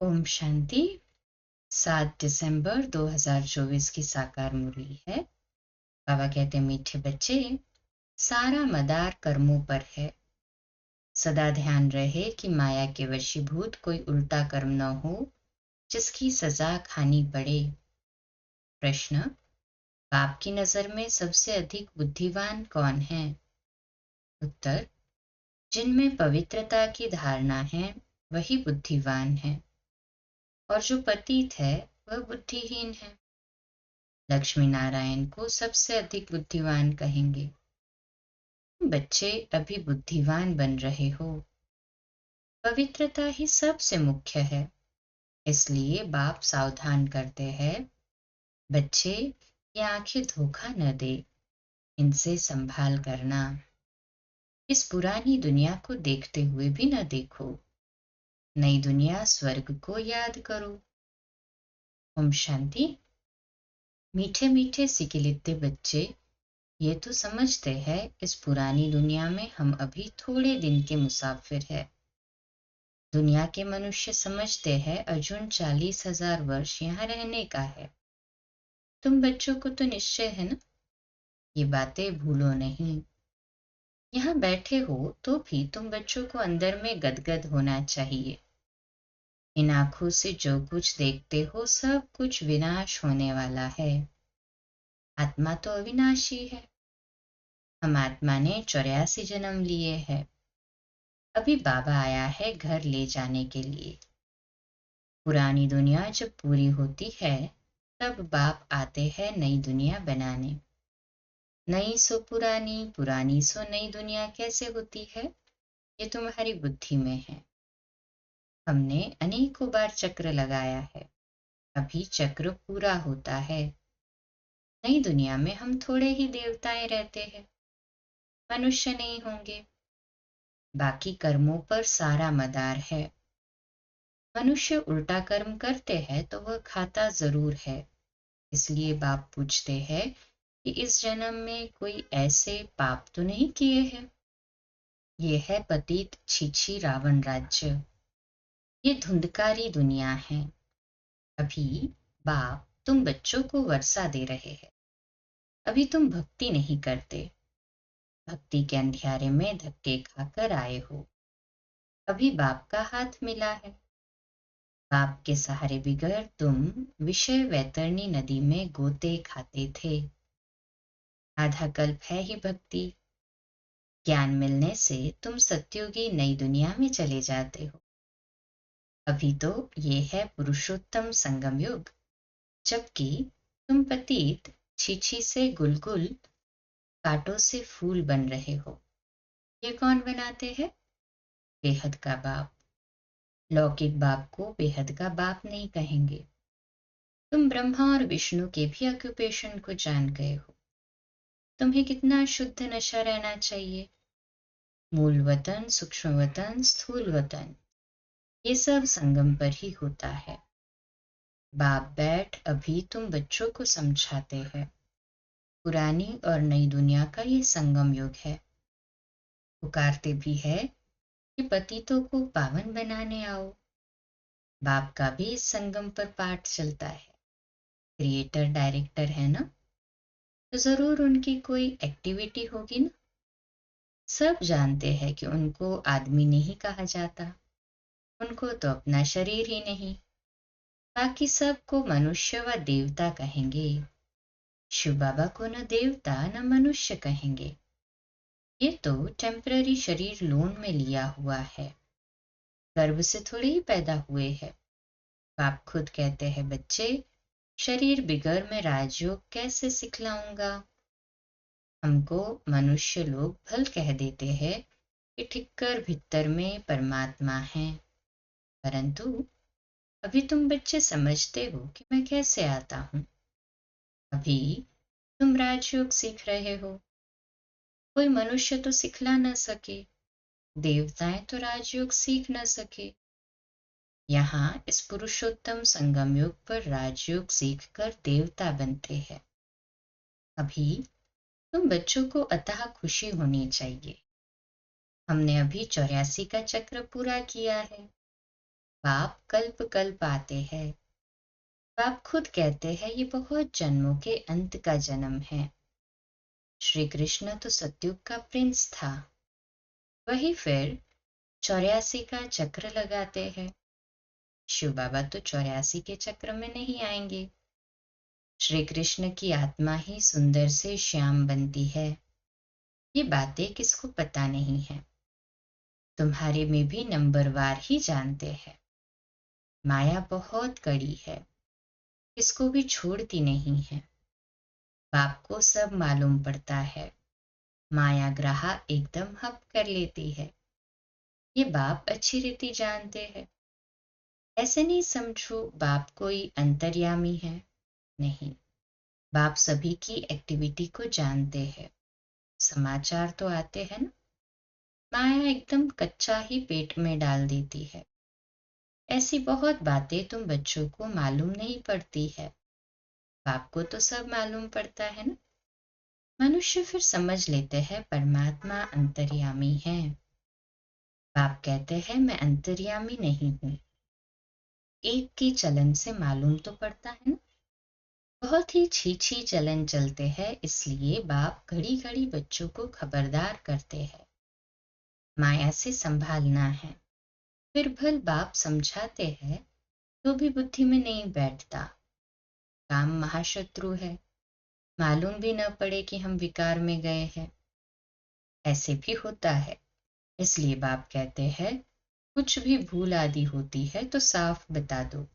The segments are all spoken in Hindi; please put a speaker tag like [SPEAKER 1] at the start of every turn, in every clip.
[SPEAKER 1] ओम शांति। 7 दिसंबर 2024 की साकार मुरली है। बाबा कहते मीठे बच्चे, सारा मदार कर्मों पर है। सदा ध्यान रहे कि माया के वशीभूत कोई उल्टा कर्म न हो जिसकी सजा खानी पड़े। प्रश्न, बाप की नजर में सबसे अधिक बुद्धिमान कौन है? उत्तर, जिनमें पवित्रता की धारणा है वही बुद्धिमान है, और जो पतित है वह बुद्धिहीन है। लक्ष्मी नारायण को सबसे अधिक बुद्धिमान कहेंगे। बच्चे अभी बुद्धिमान बन रहे हो। पवित्रता ही सबसे मुख्य है, इसलिए बाप सावधान करते हैं, बच्चे ये आंखें धोखा न दे, इनसे संभाल करना। इस पुरानी दुनिया को देखते हुए भी न देखो, नई दुनिया स्वर्ग को याद करो। ओम शांति। मीठे मीठे सिकिलिते बच्चे, ये तो समझते हैं इस पुरानी दुनिया में हम अभी थोड़े दिन के मुसाफिर हैं। दुनिया के मनुष्य समझते हैं अर्जुन 40,000 वर्ष यहाँ रहने का है। तुम बच्चों को तो निश्चय है ना, ये बातें भूलो नहीं। यहाँ बैठे हो तो भी तुम बच्चों को अंदर में गदगद होना चाहिए। इन आंखों से जो कुछ देखते हो सब कुछ विनाश होने वाला है। आत्मा तो अविनाशी है। हम आत्मा ने 84 जन्म लिए हैं। अभी बाबा आया है घर ले जाने के लिए। पुरानी दुनिया जब पूरी होती है तब बाप आते हैं नई दुनिया बनाने। नई सो पुरानी, पुरानी सो नई दुनिया कैसे होती है, ये तुम्हारी बुद्धि में है। हमने अनेकों बार चक्र लगाया है, अभी चक्र पूरा होता है। नई दुनिया में हम थोड़े ही देवताएं रहते हैं, मनुष्य नहीं होंगे। बाकी कर्मों पर सारा मदार है। मनुष्य उल्टा कर्म करते हैं तो वह खाता जरूर है। इसलिए बाप पूछते हैं कि इस जन्म में कोई ऐसे पाप तो नहीं किए हैं। ये है पतित छीछी रावण राज्य, ये धुंधकारी दुनिया है। अभी बाप तुम बच्चों को वर्षा दे रहे हैं। अभी तुम भक्ति नहीं करते, भक्ति के अंधियारे में धक्के खाकर आए हो। अभी बाप का हाथ मिला है। बाप के सहारे बिगड़ तुम विषय वैतरणी नदी में गोते खाते थे। आधा कल्प है ही भक्ति। ज्ञान मिलने से तुम सत्युगी नई दुनिया में चले जाते हो। अभी तो ये है पुरुषोत्तम संगम युग, जबकि तुम पतित छीछी से गुलगुल, कांटों से फूल बन रहे हो। ये कौन बनाते हैं? बेहद का बाप। लौकिक बाप को बेहद का बाप नहीं कहेंगे। तुम ब्रह्मा और विष्णु के भी ऑक्यूपेशन को जान गए हो। तुम्हें कितना शुद्ध नशा रहना चाहिए। मूल वतन, सूक्ष्म वतन, स्थूल वतन, ये सब संगम पर ही होता है। बाप बैठ अभी तुम बच्चों को समझाते हैं। पुरानी और नई दुनिया का ये संगम युग है। पुकारते भी है कि पतितों को पावन बनाने आओ। बाप का भी इस संगम पर पाठ चलता है। क्रिएटर डायरेक्टर है ना, तो जरूर उनकी कोई एक्टिविटी होगी ना। सब जानते हैं कि उनको आदमी नहीं कहा जाता, उनको तो अपना शरीर ही नहीं। बाकी सबको मनुष्य व देवता कहेंगे। शिव बाबा को न देवता न मनुष्य कहेंगे। ये तो टेम्पररी शरीर लोन में लिया हुआ है, गर्भ से थोड़े ही पैदा हुए हैं। बाप खुद कहते हैं, बच्चे शरीर बिगर मैं राजयोग कैसे सिखलाऊंगा। हमको मनुष्य लोग भल कह देते हैं कि ठिक्कर भीतर में परमात्मा है, परंतु अभी तुम बच्चे समझते हो कि मैं कैसे आता हूँ। अभी तुम राजयोग सीख रहे हो। कोई मनुष्य तो सिखला न सके, देवताएं तो राजयोग सीख न सके। यहाँ इस पुरुषोत्तम संगम युग पर राजयोग सीखकर देवता बनते हैं। अभी तुम बच्चों को अतः खुशी होनी चाहिए। हमने अभी 84 का चक्र पूरा किया है। बाप कल्प कल्प आते हैं। बाप खुद कहते हैं ये बहुत जन्मों के अंत का जन्म है। श्री कृष्ण तो सतयुग का प्रिंस था, वही फिर 84 का चक्र लगाते हैं। शिव बाबा तो 84 के चक्र में नहीं आएंगे। श्री कृष्ण की आत्मा ही सुंदर से श्याम बनती है। ये बातें किसको पता नहीं है। तुम्हारे में भी नंबरवार ही जानते हैं। माया बहुत कड़ी है, किसको भी छोड़ती नहीं है। बाप को सब मालूम पड़ता है। माया ग्राहा एकदम हप कर लेती है। ये बाप अच्छी रीति जानते हैं। ऐसे नहीं समझो बाप कोई अंतर्यामी है, नहीं। बाप सभी की एक्टिविटी को जानते हैं। समाचार तो आते हैं ना। माया एकदम कच्चा ही पेट में डाल देती है। ऐसी बहुत बातें तुम बच्चों को मालूम नहीं पड़ती है। बाप को तो सब मालूम पड़ता है ना। मनुष्य फिर समझ लेते हैं परमात्मा अंतर्यामी है। बाप कहते हैं मैं अंतर्यामी नहीं हूं। एक की चलन से मालूम तो पड़ता है ना। बहुत ही छीछी चलन चलते हैं, इसलिए बाप घड़ी घड़ी बच्चों को खबरदार करते हैं। माया से संभालना है। फिर भल बाप समझाते हैं तो भी बुद्धि में नहीं बैठता। काम महाशत्रु है, मालूम भी न पड़े कि हम विकार में गए हैं। ऐसे भी होता है। इसलिए बाप कहते हैं कुछ भी भूल आदि होती है तो साफ बता दो,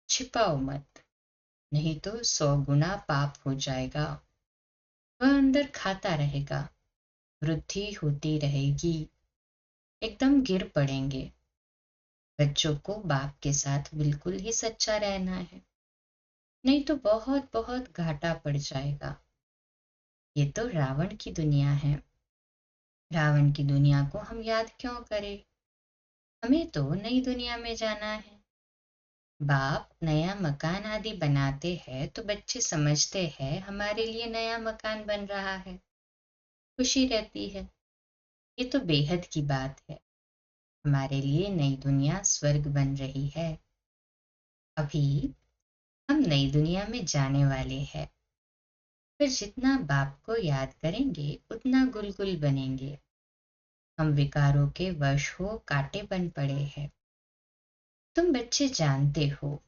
[SPEAKER 1] छिपाओ मत, नहीं तो 100 गुना पाप हो जाएगा। वह अंदर खाता रहेगा, वृद्धि होती रहेगी, एकदम गिर पड़ेंगे। बच्चों को बाप के साथ बिल्कुल ही सच्चा रहना है, नहीं तो बहुत बहुत घाटा पड़ जाएगा। ये तो रावण की दुनिया है। रावण की दुनिया को हम याद क्यों करें? हमें तो नई दुनिया में जाना है। बाप नया मकान आदि बनाते हैं तो बच्चे समझते हैं हमारे लिए नया मकान बन रहा है, खुशी रहती है। ये तो बेहद की बात है। हमारे लिए नई दुनिया स्वर्ग बन रही है। अभी हम नई दुनिया में जाने वाले हैं। फिर जितना बाप को याद करेंगे उतना गुलगुल बनेंगे। हम विकारों के वश हो कांटे बन पड़े हैं। तुम बच्चे जानते हो,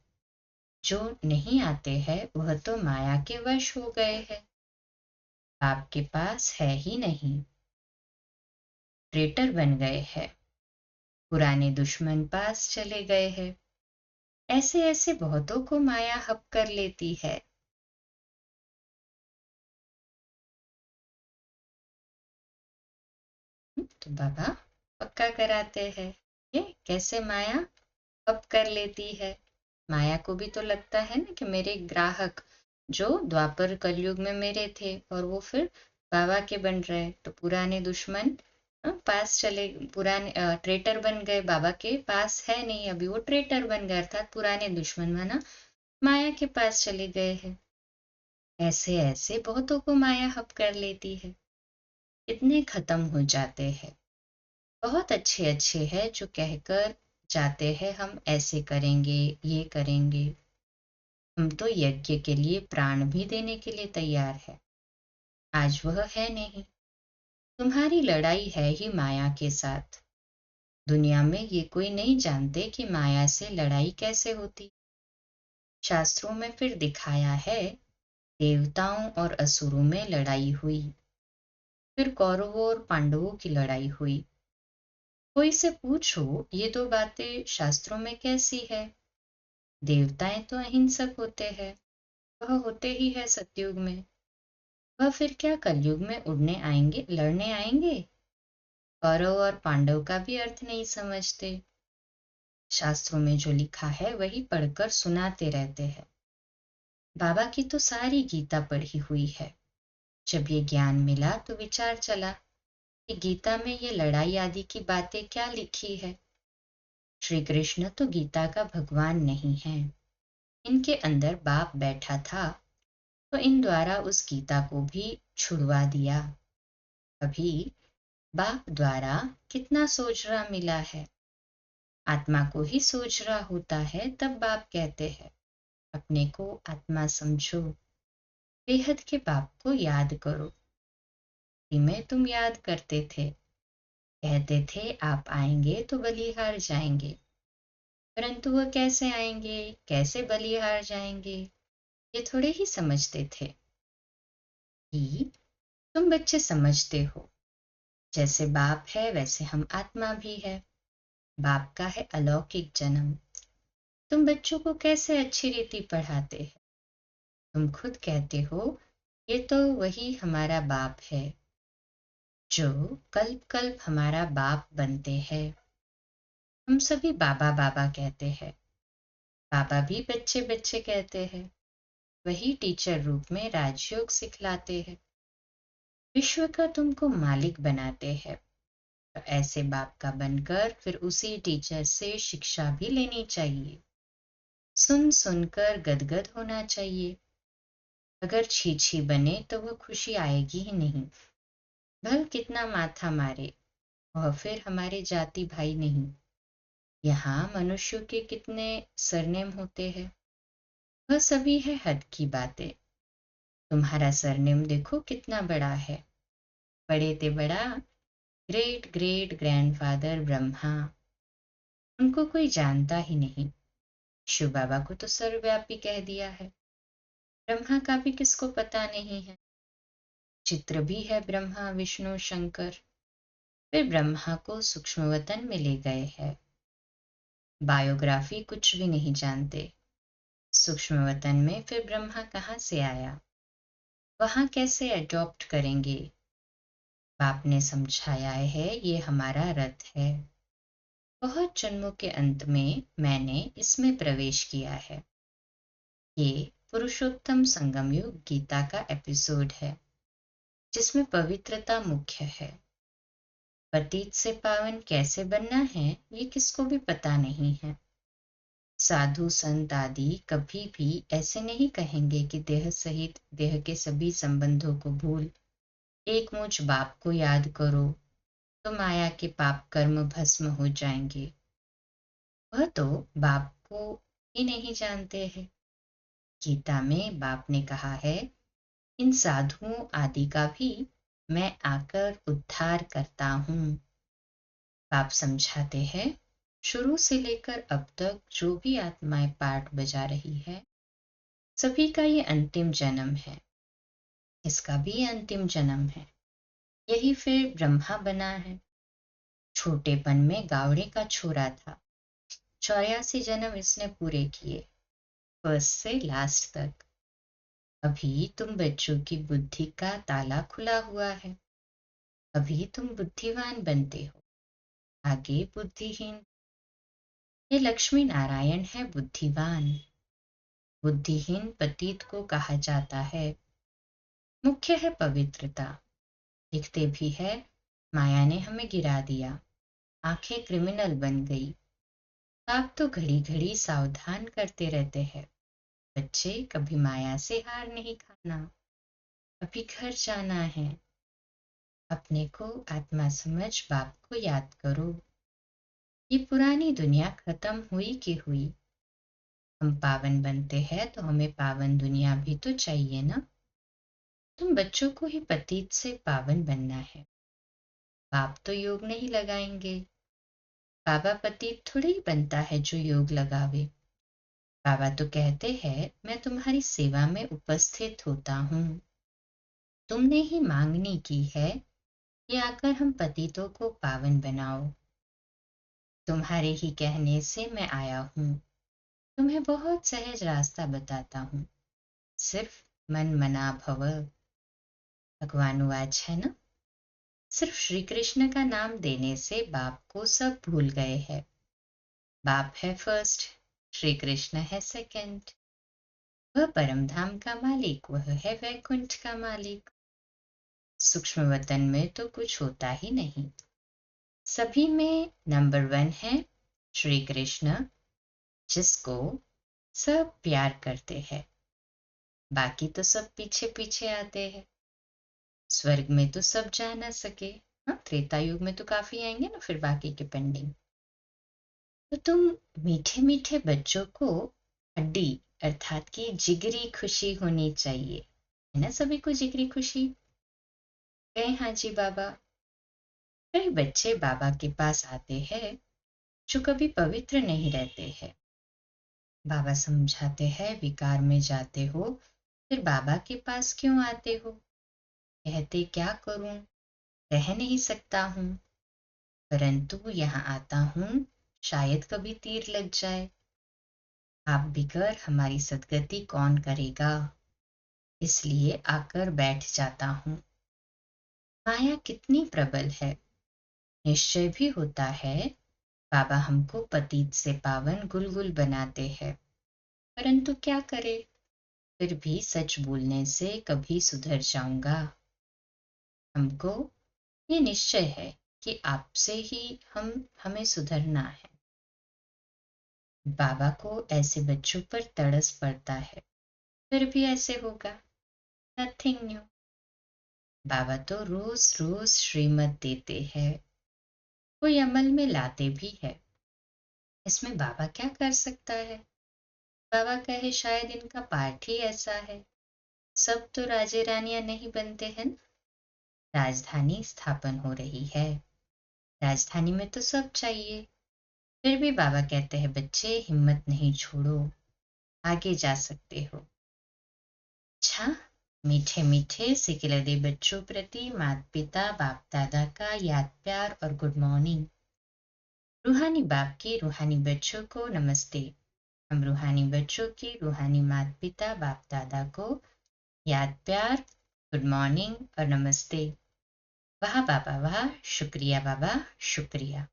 [SPEAKER 1] जो नहीं आते हैं वह तो माया के वश हो गए हैं। आपके पास है ही नहीं, ट्रेटर बन गए हैं, पुराने दुश्मन पास चले गए हैं। ऐसे ऐसे बहुतों को माया हप कर लेती है। तो बाबा पक्का कराते हैं ये कैसे माया हप कर लेती है। माया को भी तो लगता है ना कि मेरे ग्राहक जो द्वापर कलयुग में मेरे थे और वो फिर बाबा के बन रहे, तो पुराने दुश्मन पास चले, पुराने ट्रेटर बन गए। बाबा के पास है नहीं अभी, वो ट्रेटर बन गए, अर्थात पुराने दुश्मन माना माया के पास चले गए हैं। ऐसे ऐसे बहुतों को माया हप कर लेती है। इतने खत्म हो जाते हैं। बहुत अच्छे अच्छे हैं जो कहकर जाते हैं हम ऐसे करेंगे, ये करेंगे। हम तो यज्ञ के लिए प्राण भी देने के लिए तैयार है। आज वह है नहीं। तुम्हारी लड़ाई है ही माया के साथ। दुनिया में ये कोई नहीं जानते कि माया से लड़ाई कैसे होती। शास्त्रों में फिर दिखाया है, देवताओं और असुरों में लड़ाई हुई, फिर कौरवों और पांडवों की लड़ाई हुई। कोई से पूछो ये दो बातें शास्त्रों में कैसी है? देवताएं तो अहिंसक होते हैं, वह होते ही है सतयुग में। वह फिर क्या कलयुग में उड़ने आएंगे, लड़ने आएंगे? कौरव और पांडव का भी अर्थ नहीं समझते। शास्त्रों में जो लिखा है वही पढ़कर सुनाते रहते हैं। बाबा की तो सारी गीता पढ़ी हुई है। जब ये ज्ञान मिला तो विचार चला कि गीता में ये लड़ाई आदि की बातें क्या लिखी है। श्री कृष्ण तो गीता का भगवान नहीं है, इनके अंदर बाप बैठा था तो इन द्वारा उस गीता को भी छुड़वा दिया। अभी बाप द्वारा कितना सोचना मिला है। आत्मा को ही सोच रहा होता है, तब बाप कहते हैं अपने को आत्मा समझो, बेहद के बाप को याद करो। में तुम याद करते थे, कहते थे आप आएंगे तो बलिहार जाएंगे, परंतु वह कैसे आएंगे, कैसे बलिहार जाएंगे, ये थोड़े ही समझते थे। कि तुम बच्चे समझते हो, जैसे बाप है वैसे हम आत्मा भी है। बाप का है अलौकिक जन्म। तुम बच्चों को कैसे अच्छी रीति पढ़ाते हैं। तुम खुद कहते हो ये तो वही हमारा बाप है, जो कल्प कल्प हमारा बाप बनते हैं। हम सभी बाबा बाबा कहते हैं, बाबा भी बच्चे बच्चे कहते हैं। वही टीचर रूप में राजयोग सिखलाते हैं, विश्व का तुमको मालिक बनाते हैं। तो ऐसे बाप का बनकर फिर उसी टीचर से शिक्षा भी लेनी चाहिए। सुन सुनकर गदगद होना चाहिए। अगर छी छी बने तो वो खुशी आएगी ही नहीं। भल कितना माथा मारे, वह फिर हमारे जाति भाई नहीं। यहाँ मनुष्यों के कितने सरनेम होते हैं, वह सभी है हद की बातें। तुम्हारा सरनेम देखो कितना बड़ा है, बड़े ते बड़ा ग्रेट ग्रेट ग्रैंडफादर ब्रह्मा, उनको कोई जानता ही नहीं। शिव बाबा को तो सर्वव्यापी कह दिया है, ब्रह्मा का भी किसको पता नहीं है। चित्र भी है ब्रह्मा विष्णु शंकर, फिर ब्रह्मा को सूक्ष्म वतन में ले गए हैं। बायोग्राफी कुछ भी नहीं जानते। सूक्ष्म वतन में फिर ब्रह्मा कहाँ से आया, वहां कैसे अडॉप्ट करेंगे। बाप ने समझाया है ये हमारा रथ है। बहुत जन्मों के अंत में मैंने इसमें प्रवेश किया है। ये पुरुषोत्तम संगम युग गीता का एपिसोड है, जिसमें पवित्रता मुख्य है। पतित से पावन कैसे बनना है ये किसको भी पता नहीं है। साधु संत आदि कभी भी ऐसे नहीं कहेंगे कि देह सहित देह के सभी संबंधों को भूल एक मुझ बाप को याद करो तो माया के पाप कर्म भस्म हो जाएंगे। वह तो बाप को ही नहीं जानते हैं। गीता में बाप ने कहा है, इन साधुओं आदि का भी मैं आकर उद्धार करता हूँ। बाप समझाते हैं, शुरू से लेकर अब तक जो भी आत्माएं पाठ बजा रही है, सभी का ये अंतिम जन्म है। इसका भी अंतिम जन्म है। यही फिर ब्रह्मा बना है। छोटेपन में गावड़े का छोरा था। 84 जन्म इसने पूरे किए, फर्स्ट से लास्ट तक। अभी तुम बच्चों की बुद्धि का ताला खुला हुआ है। अभी तुम बुद्धिवान बनते हो, आगे बुद्धिहीन। ये लक्ष्मी नारायण है बुद्धिवान। बुद्धिहीन पतित को कहा जाता है। मुख्य है पवित्रता। दिखते भी है माया ने हमें गिरा दिया, आंखें क्रिमिनल बन गई। आप तो घड़ी घड़ी सावधान करते रहते हैं, बच्चे कभी माया से हार नहीं खाना। अभी घर जाना है। अपने को आत्मा समझ बाप को याद करो। ये पुरानी दुनिया खत्म हुई की हुई। हम पावन बनते हैं तो हमें पावन दुनिया भी तो चाहिए ना। तुम बच्चों को ही पतित से पावन बनना है। बाप तो योग नहीं लगाएंगे। बाबा पतित थोड़ी ही बनता है जो योग लगावे। बाबा तो कहते हैं मैं तुम्हारी सेवा में उपस्थित होता हूँ। तुमने ही मांगनी की है कि आकर हम पतितों को पावन बनाओ। तुम्हारे ही कहने से मैं आया हूँ। तुम्हें बहुत सहज रास्ता बताता हूँ, सिर्फ मन मना भव। भगवान वाच है ना। सिर्फ श्री कृष्ण का नाम देने से बाप को सब भूल गए हैं। बाप है फर्स्ट, श्री कृष्ण है सेकंड। वह परम धाम का मालिक, वह है वैकुंठ का मालिक। सूक्ष्म वतन में तो कुछ होता ही नहीं। सभी में नंबर 1 है श्री कृष्ण, जिसको सब प्यार करते हैं। बाकी तो सब पीछे पीछे आते हैं। स्वर्ग में तो सब जा ना सके। हाँ, त्रेता युग में तो काफी आएंगे ना फिर बाकी के पेंडिंग। तो तुम मीठे मीठे बच्चों को हड्डी अर्थात कि जिगरी खुशी होनी चाहिए, है ना? सभी को जिगरी खुशी। कहे हाँ जी बाबा। कई बच्चे बाबा के पास आते हैं जो कभी पवित्र नहीं रहते हैं। बाबा समझाते हैं, विकार में जाते हो फिर बाबा के पास क्यों आते हो? कहते क्या करूं, रह नहीं सकता हूं, परंतु यहाँ आता हूं, शायद कभी तीर लग जाए। आप बिगर हमारी सदगति कौन करेगा, इसलिए आकर बैठ जाता हूं। माया कितनी प्रबल है। निश्चय भी होता है बाबा हमको पतित से पावन गुलगुल बनाते हैं, परंतु क्या करे, फिर भी सच बोलने से कभी सुधर जाऊंगा। हमको ये निश्चय है कि आपसे ही हमें सुधरना है। बाबा को ऐसे बच्चों पर तरस पड़ता है, फिर भी ऐसे होगा, नथिंग न्यू। बाबा तो रोज रोज श्रीमत देते हैं, कोई अमल में लाते भी है। इसमें बाबा क्या कर सकता है? बाबा कहे शायद इनका पाठ ही ऐसा है। सब तो राजे रानियां नहीं बनते हैं। राजधानी स्थापन हो रही है, राजधानी में तो सब चाहिए। फिर भी बाबा कहते हैं बच्चे हिम्मत नहीं छोड़ो, आगे जा सकते हो। अच्छा, मीठे मीठे सिकिलदे बच्चों प्रति माता पिता बाप दादा का याद प्यार और गुड मॉर्निंग। रूहानी बाप की रूहानी बच्चों को नमस्ते। हम रूहानी बच्चों की रूहानी माता पिता बाप दादा को याद प्यार, गुड मॉर्निंग और नमस्ते। वाह बाबा वाह, शुक्रिया बाबा शुक्रिया।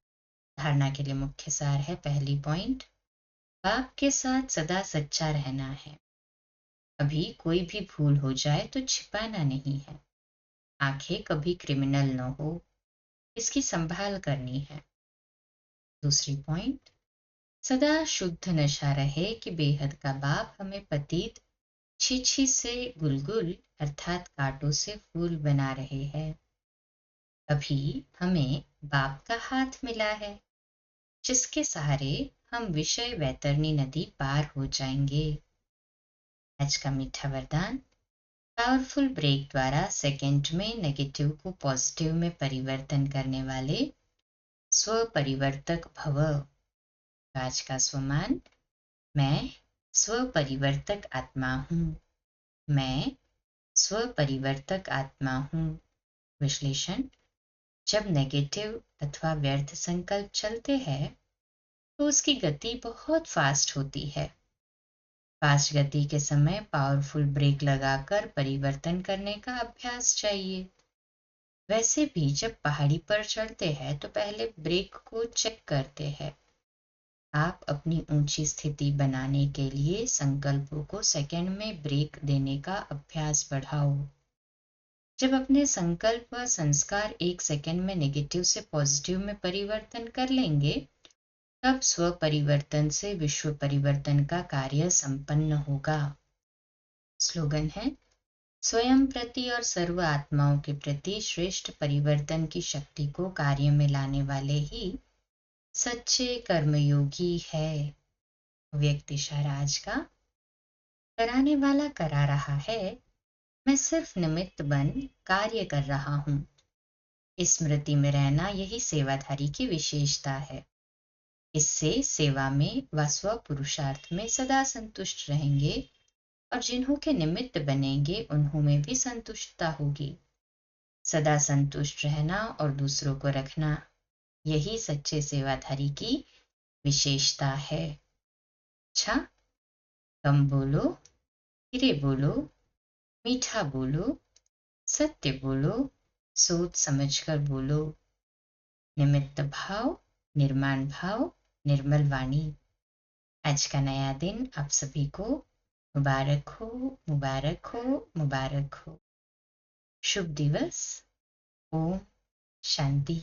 [SPEAKER 1] धारणा के लिए मुख्य सार है, पहली पॉइंट, बाप के साथ सदा सच्चा रहना है। अभी कोई भी भूल हो जाए तो छिपाना नहीं है। आंखें कभी क्रिमिनल न हो, इसकी संभाल करनी है। दूसरी पॉइंट, सदा शुद्ध नशा रहे कि बेहद का बाप हमें पतित छीछी से गुलगुल अर्थात कांटों से फूल बना रहे हैं। अभी हमें बाप का हाथ मिला है, जिसके सहारे हम विषय वैतरणी नदी पार हो जाएंगे। आज का मीठा वरदान, पावरफुल ब्रेक द्वारा सेकंड में नेगेटिव को पॉजिटिव में परिवर्तन करने वाले स्व परिवर्तक भव। आज का स्वमान, मैं स्व परिवर्तक आत्मा हूँ। मैं स्व परिवर्तक आत्मा हूँ। विश्लेषण, जब नेगेटिव अथवा व्यर्थ संकल्प चलते हैं तो उसकी गति बहुत फास्ट होती है। फास्ट गति के समय पावरफुल ब्रेक लगाकर परिवर्तन करने का अभ्यास चाहिए। वैसे भी जब पहाड़ी पर चढ़ते हैं तो पहले ब्रेक को चेक करते हैं। आप अपनी ऊंची स्थिति बनाने के लिए संकल्पों को सेकंड में ब्रेक देने का अभ्यास बढ़ाओ। जब अपने संकल्प व संस्कार एक सेकंड में नेगेटिव से पॉजिटिव में परिवर्तन कर लेंगे, तब स्व परिवर्तन से विश्व परिवर्तन का कार्य संपन्न होगा। स्लोगन है, स्वयं प्रति और सर्व आत्माओं के प्रति श्रेष्ठ परिवर्तन की शक्ति को कार्य में लाने वाले ही सच्चे कर्मयोगी है। व्यक्त इशारा आज का, कराने वाला करा रहा है, मैं सिर्फ निमित्त बन कार्य कर रहा हूं। स्मृति में रहना यही सेवाधारी की विशेषता है। इससे सेवा में व स्व पुरुषार्थ में सदा संतुष्ट रहेंगे और जिन्हों के निमित्त बनेंगे उन्हों में भी संतुष्टता होगी। सदा संतुष्ट रहना और दूसरों को रखना, यही सच्चे सेवाधारी की विशेषता है। अच्छा, कम बोलो, धीरे बोलो, मीठा बोलो, सत्य बोलो, सोच समझकर बोलो। निमित्त भाव, निर्माण भाव, निर्मल वाणी। आज का नया दिन आप सभी को मुबारक हो, मुबारक हो, मुबारक हो। शुभ दिवस। ओम शांति।